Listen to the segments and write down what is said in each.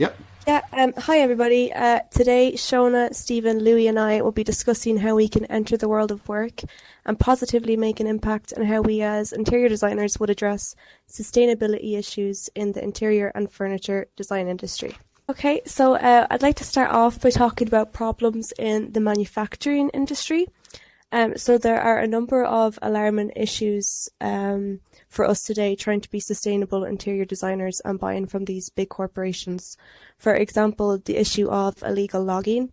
Yep. Yeah, hi everybody. Today, Shona, Stephen, Louis, and I will be discussing how we can enter the world of work and positively make an impact, and how we as interior designers would address sustainability issues in the interior and furniture design industry. Okay, so I'd like to start off by talking about problems in the manufacturing industry. So there are a number of alarming issues for us today trying to be sustainable interior designers and buying from these big corporations. For example, the issue of illegal logging.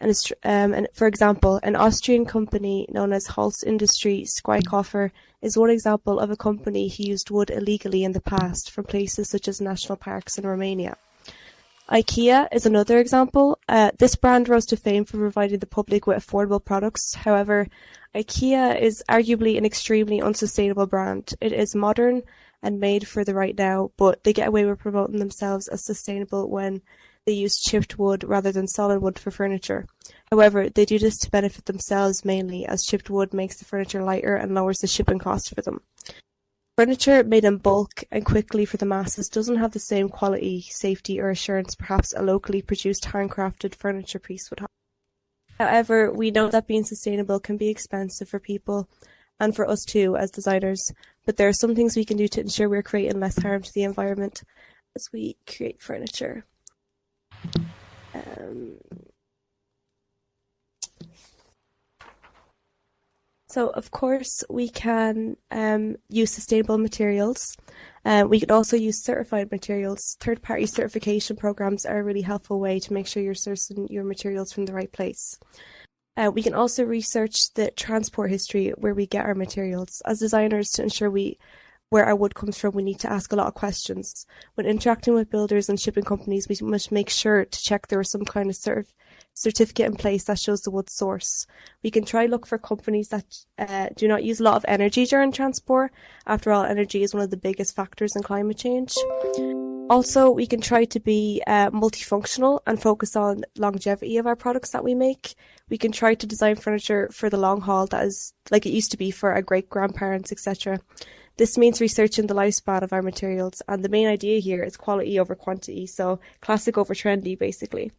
And for example, an Austrian company known as Holz Industry Squikhofer is one example of a company who used wood illegally in the past from places such as national parks in Romania. IKEA is another example. This brand rose to fame for providing the public with affordable products. However, IKEA is arguably an extremely unsustainable brand. It is modern and made for the right now, but they get away with promoting themselves as sustainable when they use chipped wood rather than solid wood for furniture. However, they do this to benefit themselves mainly, as chipped wood makes the furniture lighter and lowers the shipping cost for them. Furniture made in bulk and quickly for the masses doesn't have the same quality, safety or assurance perhaps a locally produced handcrafted furniture piece would have. However, we know that being sustainable can be expensive for people and for us too as designers, but there are some things we can do to ensure we're creating less harm to the environment as we create furniture. So, of course, we can use sustainable materials. We can also use certified materials. Third-party certification programs are a really helpful way to make sure you're sourcing your materials from the right place. We can also research the transport history where we get our materials. As designers, to ensure where our wood comes from, we need to ask a lot of questions. When interacting with builders and shipping companies, we must make sure to check there is some kind of certificate in place that shows the wood source. We can try look for companies that do not use a lot of energy during transport. After all, energy is one of the biggest factors in climate change. Also, we can try to be multifunctional and focus on longevity of our products that we make. We can try to design furniture for the long haul that is like it used to be for our great-grandparents, etc. This means researching the lifespan of our materials, and the main idea here is quality over quantity, so classic over trendy, basically.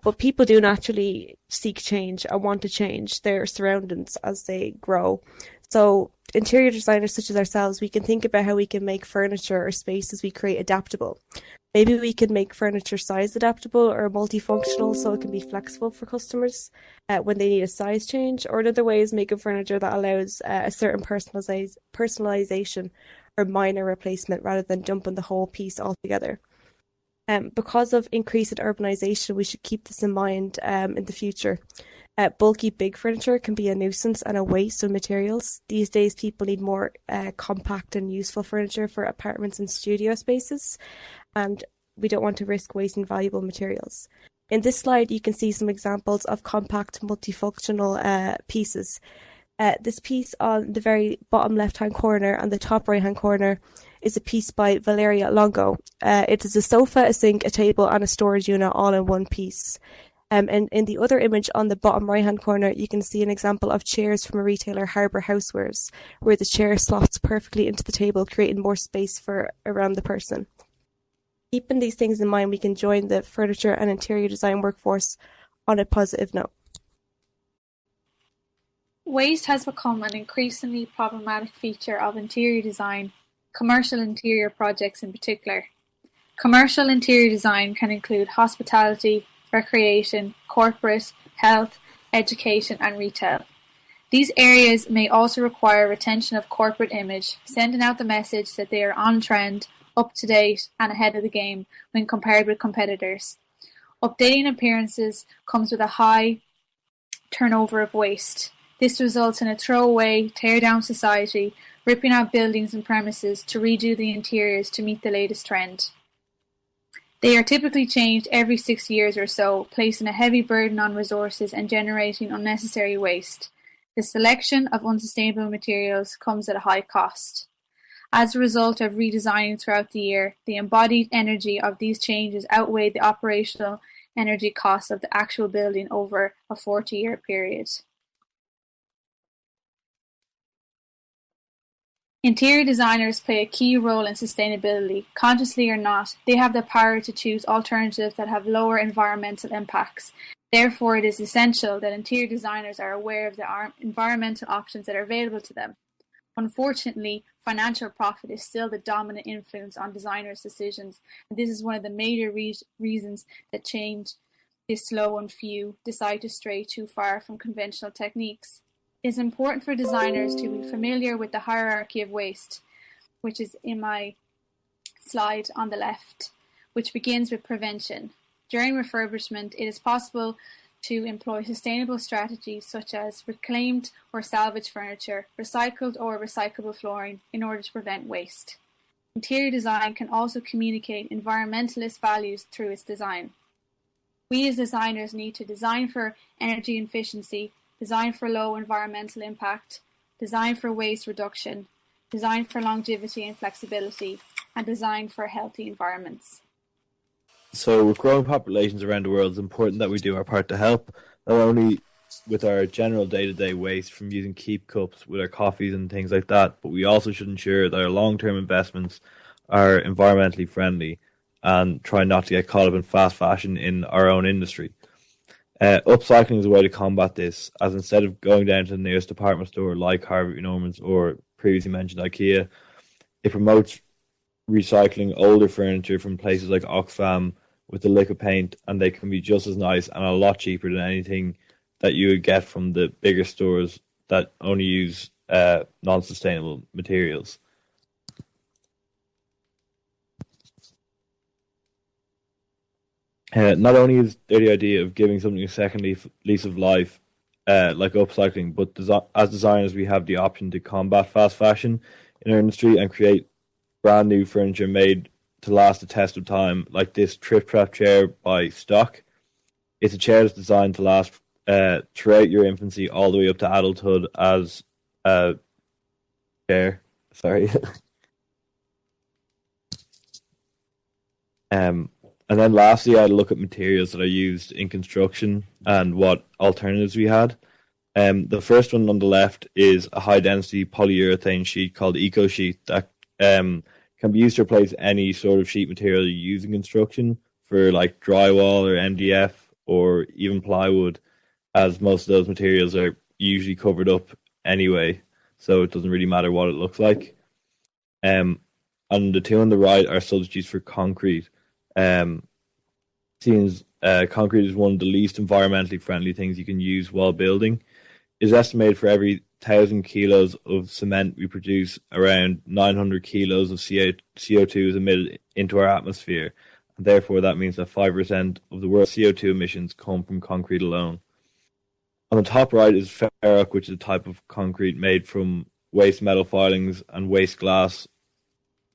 But people do naturally seek change and want to change their surroundings as they grow. So interior designers such as ourselves, we can think about how we can make furniture or spaces we create adaptable. Maybe we can make furniture size adaptable or multifunctional so it can be flexible for customers when they need a size change. Or another way is making furniture that allows a certain personalization or minor replacement rather than dumping the whole piece altogether. Because of increased urbanisation, we should keep this in mind in the future. Bulky big furniture can be a nuisance and a waste of materials. These days people need more compact and useful furniture for apartments and studio spaces, and we don't want to risk wasting valuable materials. In this slide you can see some examples of compact multifunctional pieces. This piece on the very bottom left-hand corner and the top right-hand corner is a piece by Valeria Longo. It is a sofa, a sink, a table and a storage unit all in one piece. And in the other image on the bottom right-hand corner, you can see an example of chairs from a retailer, Harbour Housewares, where the chair slots perfectly into the table, creating more space for around the person. Keeping these things in mind, we can join the furniture and interior design workforce on a positive note. Waste has become an increasingly problematic feature of interior design, commercial interior projects in particular. Commercial interior design can include hospitality, recreation, corporate, health, education and retail. These areas may also require retention of corporate image, sending out the message that they are on trend, up to date and ahead of the game when compared with competitors. Updating appearances comes with a high turnover of waste. This results in a throwaway, tear-down society, ripping out buildings and premises to redo the interiors to meet the latest trend. They are typically changed every 6 years or so, placing a heavy burden on resources and generating unnecessary waste. The selection of unsustainable materials comes at a high cost. As a result of redesigning throughout the year, the embodied energy of these changes outweigh the operational energy costs of the actual building over a 40-year period. Interior designers play a key role in sustainability. Consciously or not, they have the power to choose alternatives that have lower environmental impacts. Therefore, it is essential that interior designers are aware of the environmental options that are available to them. Unfortunately, financial profit is still the dominant influence on designers' decisions, and this is one of the major reasons that change is slow and few decide to stray too far from conventional techniques. It is important for designers to be familiar with the hierarchy of waste, which is in my slide on the left, which begins with prevention. During refurbishment, it is possible to employ sustainable strategies such as reclaimed or salvaged furniture, recycled or recyclable flooring in order to prevent waste. Interior design can also communicate environmentalist values through its design. We as designers need to design for energy efficiency, design for low environmental impact, design for waste reduction, design for longevity and flexibility, and design for healthy environments. So with growing populations around the world, it's important that we do our part to help, not only with our general day-to-day waste from using keep cups with our coffees and things like that, but we also should ensure that our long-term investments are environmentally friendly and try not to get caught up in fast fashion in our own industry. Upcycling is a way to combat this, as instead of going down to the nearest department store like Harvey Norman's or previously mentioned IKEA, it promotes recycling older furniture from places like Oxfam with the liquid paint, and they can be just as nice and a lot cheaper than anything that you would get from the bigger stores that only use non-sustainable materials. Not only is there the idea of giving something a second lease of life, like upcycling, but as designers, we have the option to combat fast fashion in our industry and create brand new furniture made to last the test of time, like this Trip Trap chair by Stock. It's a chair that's designed to last throughout your infancy all the way up to adulthood as a chair. Sorry. And then lastly, I had a look at materials that are used in construction and what alternatives we had. The first one on the left is a high-density polyurethane sheet called EcoSheet that can be used to replace any sort of sheet material you use in construction for like drywall or MDF or even plywood, as most of those materials are usually covered up anyway, so it doesn't really matter what it looks like. And the two on the right are substitutes for concrete. Seems concrete is one of the least environmentally friendly things you can use while building. It is estimated for every 1,000 kilos of cement we produce, around 900 kilos of CO2 is emitted into our atmosphere, and therefore that means that 5% of the world's CO2 emissions come from concrete alone. On the top right is ferroc, which is a type of concrete made from waste metal filings and waste glass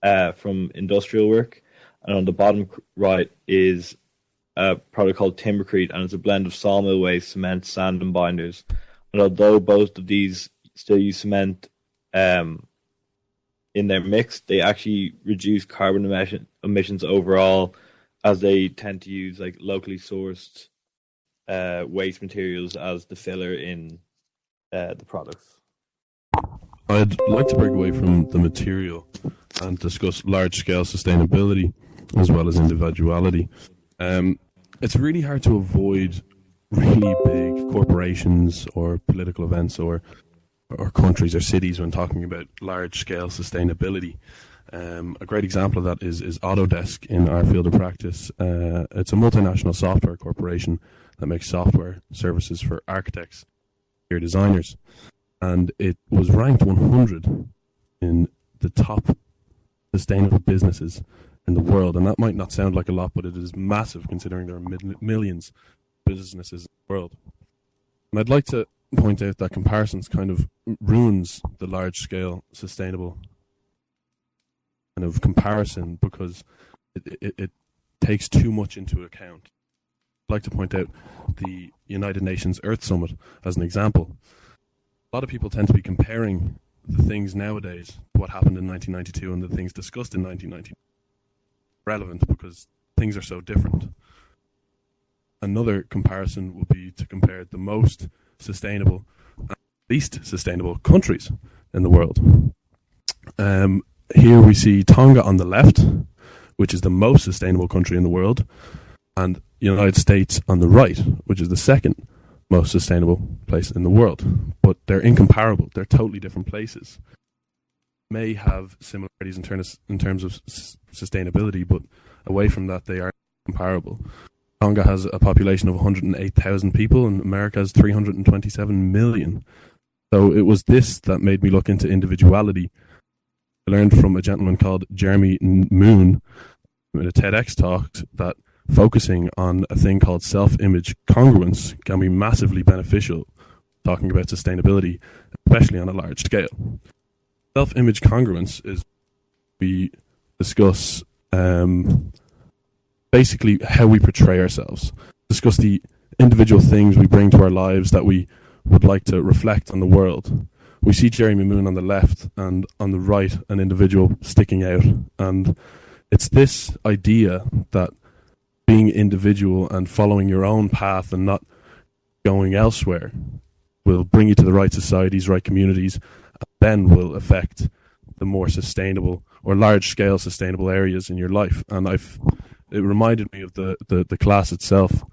from industrial work. And on the bottom right is a product called timbercrete, and it's a blend of sawmill waste, cement, sand, and binders. And although both of these still use cement in their mix, they actually reduce carbon emissions overall, as they tend to use like locally sourced waste materials as the filler in the products. I'd like to break away from the material and discuss large-scale sustainability as well as individuality. It's really hard to avoid really big corporations or political events or countries or cities when talking about large-scale sustainability. A great example of that is Autodesk in our field of practice. It's a multinational software corporation that makes software services for architects, interior designers, and it was ranked 100 in the top sustainable businesses in the world. And that might not sound like a lot, but it is massive considering there are millions of businesses in the world. And I'd like to point out that comparisons kind of ruins the large-scale sustainable kind of comparison because it takes too much into account. I'd like to point out the United Nations Earth Summit as an example. A lot of people tend to be comparing the things nowadays, what happened in 1992 and the things discussed in 1990. Relevant because things are so different. Another comparison would be to compare the most sustainable and least sustainable countries in the world. Here we see Tonga on the left, which is the most sustainable country in the world, and the United States on the right, which is the second most sustainable place in the world. But they're incomparable. They're totally different places. May have similarities in terms of sustainability, but away from that, they are comparable. Tonga has a population of 108,000 people, and America has 327 million. So it was this that made me look into individuality. I learned from a gentleman called Jeremy Moon in a TEDx talk that focusing on a thing called self-image congruence can be massively beneficial, talking about sustainability, especially on a large scale. Self-image congruence is we discuss basically how we portray ourselves, discuss the individual things we bring to our lives that we would like to reflect on the world. We see Jeremy Moon on the left and on the right an individual sticking out, and it's this idea that being individual and following your own path and not going elsewhere will bring you to the right societies, right communities, and then will affect the more sustainable or large-scale sustainable areas in your life. And it reminded me of the class itself.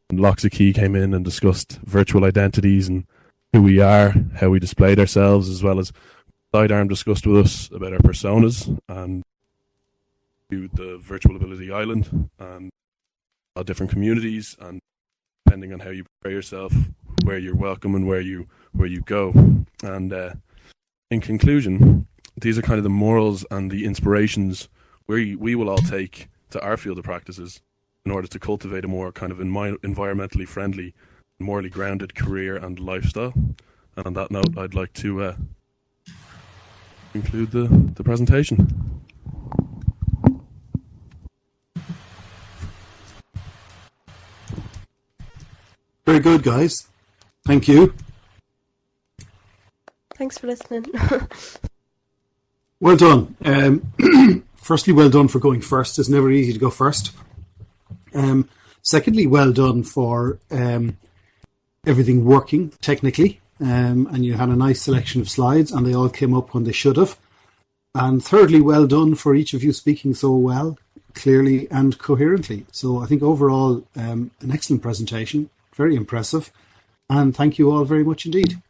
When Loxa Key came in and discussed virtual identities and who we are, how we displayed ourselves, as well as Sidearm discussed with us about our personas and the virtual ability island and our different communities, and depending on how you portray yourself, where you're welcome and where you go. And in conclusion, these are kind of the morals and the inspirations we will all take to our field of practices in order to cultivate a more kind of environmentally friendly, morally grounded career and lifestyle. And on that note, I'd like to conclude the presentation. Very good, guys. Thank you. Thanks for listening. Well done. Firstly, well done for going first. It's never easy to go first. Secondly, well done for everything working technically. And you had a nice selection of slides and they all came up when they should have. And thirdly, well done for each of you speaking so well, clearly and coherently. So I think overall, an excellent presentation, very impressive. And thank you all very much indeed.